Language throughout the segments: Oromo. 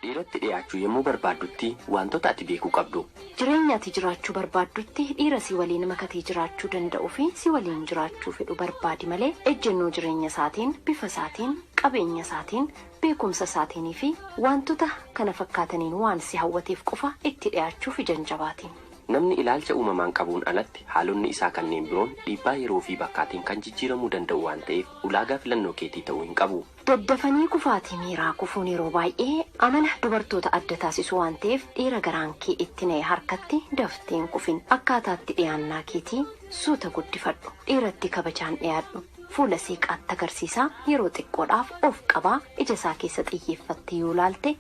dhiiratti dhiyaachuu yommuu barbaaddutti wantoota ati beekuu qabdu. Jireenya ati jiraachuu barbaaddutti dhiira si waliin makatee jiraachuu danda'u fi si waliin jiraachuu fedhu barbaadi malee ejjennoo jireenya isaatiin, bifa isaatiin, qabeenya isaatiin, beekumsa isaatiinii fi wantoota kana fakkaataniin waan si hawwateef qofa itti dhiyaachuuf ija hin jabaatiin. Namni ilaalcha uumamaan qabuun alatti haalonni isaa kanneen biroon dhiibbaa yeroo fi bakkaatiin kan jijjiiramuu danda'u waan ta'eef ulaagaa filannoo keetii ta'uu hin qabu. Daddafanii kufaatii miiraa kufuun yeroo baay'ee amala dubartoota adda taasisu waan ta'eef dhiira garaan kee itti na'e harkatti dafteen kufin akkaataatti dhiyaannaa keetii suuta guddifadhu, dhiiratti kabajaan dhiyaadhu. Fuula seeqaatti agarsiisaa yeroo xiqqoodhaaf of qabaa ija isaa keessa xiyyeeffattee yoo laalte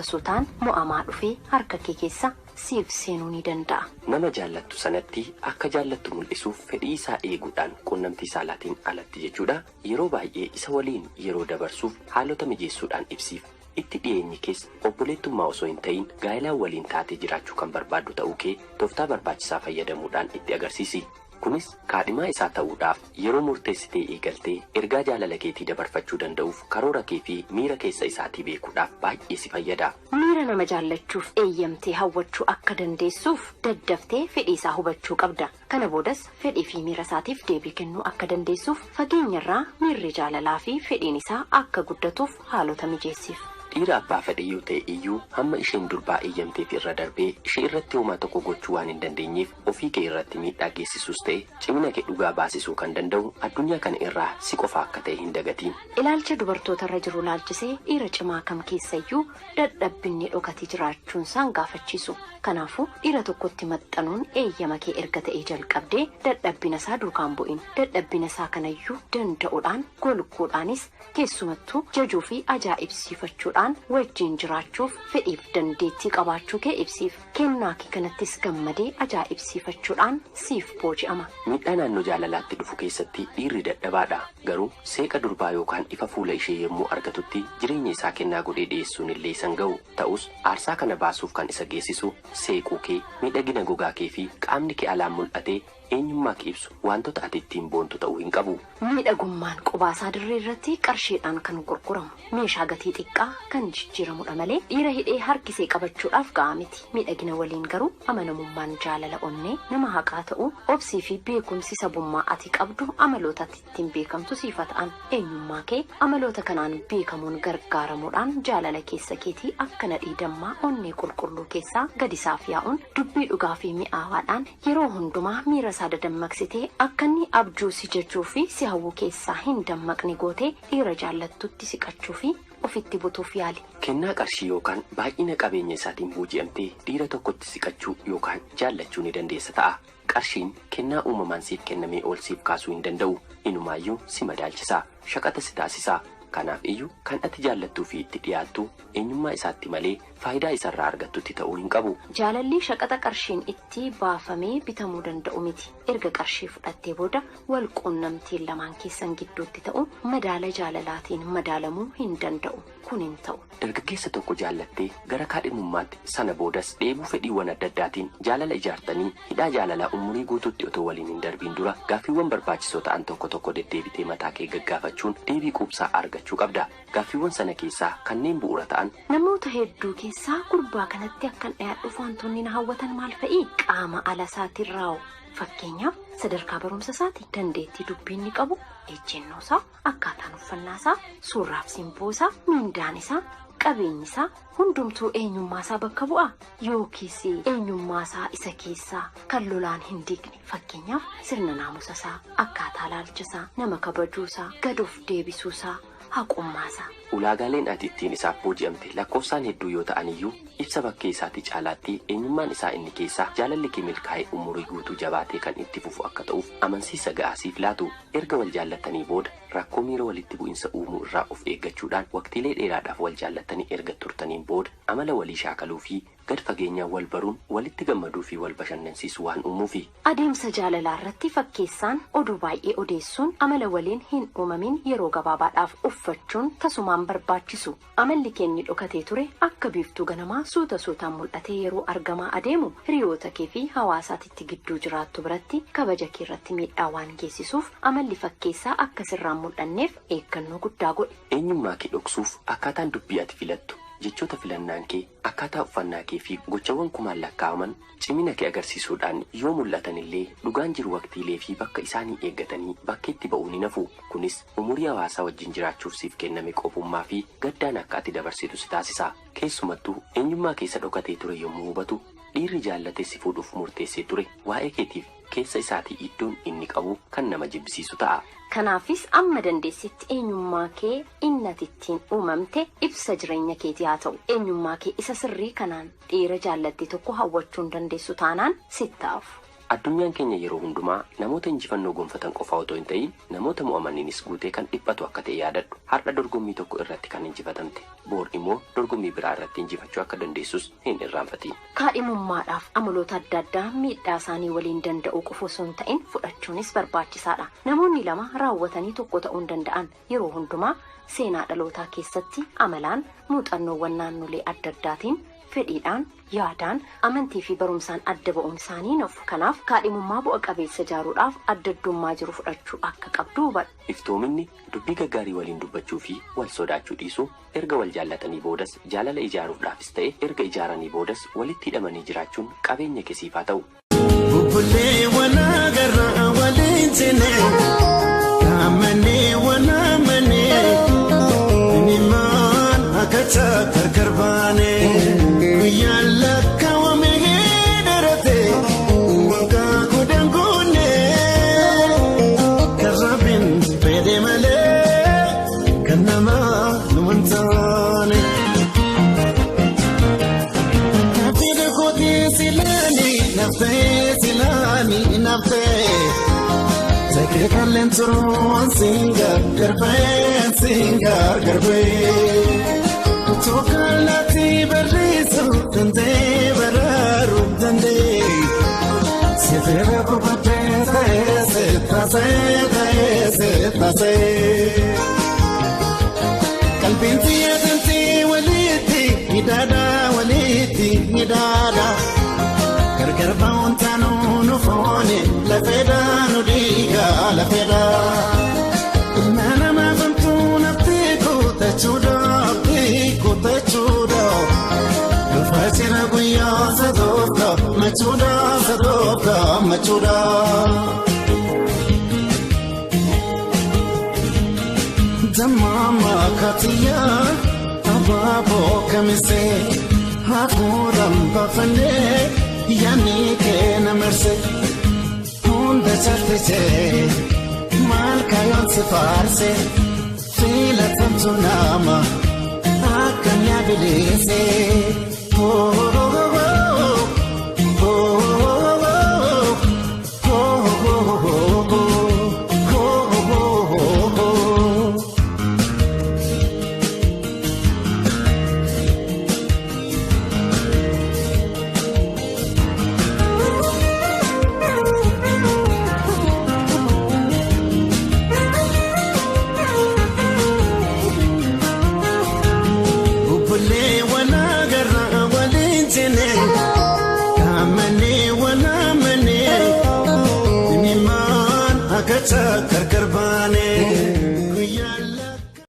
suutaan mo'amaa dhufee harka kee keessa siif seenuu ni danda'a. Nama jaallattu sanatti akka jaallattu mul'isuuf fedhii isaa eeguudhaan quunnamtii saalaatiin alatti jechuudha. Yeroo baay'ee isa waliin yeroo dabarsuuf haalota mijeessuudhaan ibsiif. Itti dhiyeenyi keessa obboleettummaa osoo hin ta'in gaa'ilaan waliin taatee jiraachuu kan barbaaddu ta'uu kee tooftaa barbaachisaa fayyadamuudhaan itti agarsiisi. Kunis kaadhimaa isaa ta'uudhaaf yeroo murteessitee eegaltee ergaa jaalala keetii dabarfachuu danda'uuf karoora kee fi miira keessa isaatii beekuudhaaf baay'ee si fayyada. Miira nama jaallachuuf eeyyamtee hawwachuu akka dandeessuuf daddaftee fedhii isaa hubachuu qabda. Kana boodas fedhii fi miira isaatiif deebii kennuu akka dandeessuuf fageenyarraa miirri jaalalaa fi fedhiin isaa akka guddatuuf haalota mijeessiif. Dhiira abbaa fedhii yoo ta'e iyyuu hamma isheen durbaa eeyyamteef irra darbee ishee irratti homaa tokko gochuu waan hin dandeenyeef ofii kee irratti miidhaa geessisuus ta'e cimina kee dhugaa baasisuu kan danda'u addunyaa kana irraa si qofa akka ta'e hin dagatiin. Ilaalcha dubartootarra jiru laalchisee dhiira cimaa kam keessayyuu dadhabbinni dhokatee jiraachuun isaan gaafachiisu. Kanaafuu dhiira tokkotti maxxanuun eeyyama kee erga ta'ee jalqabdee dadhabbina isaa duukaan bu'in. Dadhabbina isaa kanayyuu danda'uudhaan golguudhaanis keessumattuu jajuu fi ajaa'ibsiifachuudhaan wajjin jiraachuuf fedhiif dandeettii qabaachuu kee ibsiif. Kennaa kee kanattis gammadee ajaa'ibsiifachuudhaan siif booji'ama. Miidhaa naannoo jaalalaatti dhufu keessatti dhiirri dadhabaadha. Garuu seeqa durbaa yookaan ifa fuula ishee yommuu argatutti jireenya isaa kennaa godhee dhiyeessuun illee isan ga'u. Ta'us aarsaa kana baasuuf kan isa geessisu seequu kee, miidhagina gogaa kee fi qaamni kee alaan mul'atee eenyummaa kee ibsu wantoota ati ittiin boontu ta'uu hin qabu. Miidhagummaan qubaasaa dirree irratti qarshiidhaan kan gurguramu, meeshaa gatii xiqqaa kan jijjiiramudha malee dhiira hidhee harkisee qabachuudhaaf ga'a miti. Miidhagina waliin garuu amanamummaan jaalala onnee nama haqaa ta'uu, obsii fi beekumsi sabummaa ati qabdu amaloota ittiin beekamtu siifa ta'an. Eenyummaa kee amaloota kanaan beekamuun gargaaramuudhaan jaalala keessa keetii akka nadhii dammaa onnee qulqulluu keessaa gadi isaaf yaa'uun dubbii dhugaa fi mi'aawaadhaan yeroo hundumaa miira isaa dadammaqsitee akka inni abjuu si jechuu fi si hawwuu keessaa hin dammaqne gootee dhiira jaallattutti siqachuu fi ofitti butuuf yaali. Kennaa qarshii yookaan baay'ina qabeenya isaatiin booji'amtee dhiira tokkotti siqachuu yookaan jaallachuu ni dandeessa ta'a. Qarshiin kennaa uumamaan siif kennamee ol siif kaasuu hin danda'u. Inumaayyuu si madaalchisaa, shaqaxa si taasisaa. Kanaaf iyyuu kan ati jaallattuu fi itti dhiyaattu eenyummaa isaatti malee faayidaa isarraa argattutti ta'uu hin qabu. Jaalalli shaqaxa qarshiin itti baafamee bitamuu danda'u miti. Erga qarshii fudhattee booda wal quunnamtiin lamaan keessan gidduutti ta'u madaala jaalalaatiin madaalamuu hin danda'u. Kun hin ta'u. Dargaggeessa tokko jaallattee gara kaadhimummaatti sana boodas dheebuu fedhiiwwan adda addaatiin jaalala ijaartanii hidhaa jaalalaa umurii guutuutti otoo waliin hin darbiin dura gaaffiiwwan barbaachisoo ta'an tokko deddeebitee mataa kee gaggaafachuun deebii quubsaa argachuu qabda. Gaaffiiwwan sana keessaa kanneen bu'uura ta'an namoota hedduu keessaa gurbaa kanatti akkan dhiyaadhuuf wantoonni na hawwatan maal fa'i? Qaama ala isaatirraa fakkeenyaaf sadarkaa barumsa isaati, dandeettii dubbii inni qabu, ejjennoo isaa, akkaataan uffannaa isaa, suurraaf simboo isaa, miindaan isaa, qabeenyi isaa hundumtuu eenyummaa isaa bakka bu'a yookiis eenyummaa isaa isa keessaa kan lolaan hin diigne. Fakkeenyaaf sirna naamusa isaa, akkaataa ilaalcha isaa, nama kabajuu isaa, gad of deebisuu isaa, haqummaa isaa. Ulaagaaleen ati ittiin isaaf booji'amte lakkoofsaan hedduu yoo ta'an iyyuu ibsa bakkee isaatti caalaatti eenyummaan isaa inni keessaa jaalalli kee milkaa'ee umurii guutuu jabaatee kan itti fufu akka ta'uuf amansiisa ga'aasiif laatu. Erga wal jaallatanii booda rakkoo miira walitti bu'insa uumuu irraa of eeggachuudhaan waqtiilee dheeraadhaaf wal jaallatanii erga turtaniin booda amala walii shaakaluu fi gad fageenyaan wal baruun walitti gammaduu fi wal bashannansiisuu waan uumuufi. Adeemsa jaalalaa irratti fakkeessaan oduu baay'ee odeessuun amala waliin hin uumamin yeroo gabaabaadhaaf uffachuun tasumaan barbaachisu. Amalli keenni dhokatee ture akka biiftuu ganamaa suutaan mul'atee yeroo argamaa adeemu hiriyoota kee fi hawaasaatitti gidduu jiraattu biratti kabaja kee irratti miidhaa waan geessisuuf amalli fakkeessaa akka sirraan mul'anneef eeggannoo guddaa godhi. Eenyummaa kee dhoksuuf akkaataan dubbii ati filattu jechoota filannaan kee akkaataa uffannaa kee fi gochawwan kumaan lakkaa'aman cimina kee agarsiisuudhaan yoo mul'atan illee dhugaan jiru waqtiilee fi bakka isaanii eeggatanii bakkeetti ba'uu ni nafu. Kunis umurii hawaasaa wajjin jiraachuuf siif kenname qophummaa fi gaddaan akka ati dabarsitu si taasisa. Keessumattuu eenyummaa keessa dhokatee ture yommuu hubatu dhiirri jaallatee si fuudhuuf murteessee ture waa'ee keetiif keessa isaatii iddoon inni qabu kan nama jibbisiisu ta'a. Kanaafis amma dandeessitti eenyummaa kee innatittiin uumamte ibsa jireenya keetii haa ta'u. Eenyummaa kee isa sirrii kanaan dhiira jaallatte tokko hawwachuun dandeessu taanaan sittaaf. Addunyaan keenya yeroo hundumaa namoota injifannoo gonfatan qofa otoo hin ta'in namoota mo'amaniinis guutee kan dhiphatu akka ta'e yaadadhu. Har'a dorgommii tokko irratti kan injifatamte boor immoo dorgommii biraa irratti injifachuu akka dandeessus hin irraanfatiin. Kaadhimummaadhaaf amaloota adda addaa miidhaa isaanii waliin danda'uu qofa osoo hin ta'in fudhachuunis barbaachisaadha. Namoonni lama raawwatanii tokko ta'uu hin danda'an yeroo hundumaa seenaa dhalootaa keessatti amalaan muuxannoowwan naannolee adda addaatiin fedhiidhaan yaadaan amantii fi barumsaan adda ba'uun isaanii nuuf. Kanaaf kaadhimummaa bu'a qabeessa ijaaruudhaaf adda addummaa jiru fudhachuu akka qabdu hubadhu. Iftoominni dubbii gaggaarii waliin dubbachuu fi wal sodaachuu dhiisuu erga wal jaallatanii boodas jaalala ijaaruudhaafis ta'e erga ijaaranii boodas walitti hidhamanii jiraachuun qabeenya keessiif haa ta'u. Bubbulee wanaa garraa waliin seenee kaamanee wanaa manee nimaan akka gargar baanee. Yalla kawame darate wanga kudangune karabin pede male kanama nuntane nafide kodi silani nafte sekre kalentro singar garbe Tokalati berisu dande beraru dande Sefera popate se Kalbinti adanti waliti nidada Gargar bauntanu nufone la feda nudiga la feda Nana mafantuna tiku tachuda Fasira guya sadoka machuda Zamama katiya ababo kamise hakuram bafane yani ke namerse Honda chartese mal kayon se farse Fila tantunama Akanya bilese Gargar baane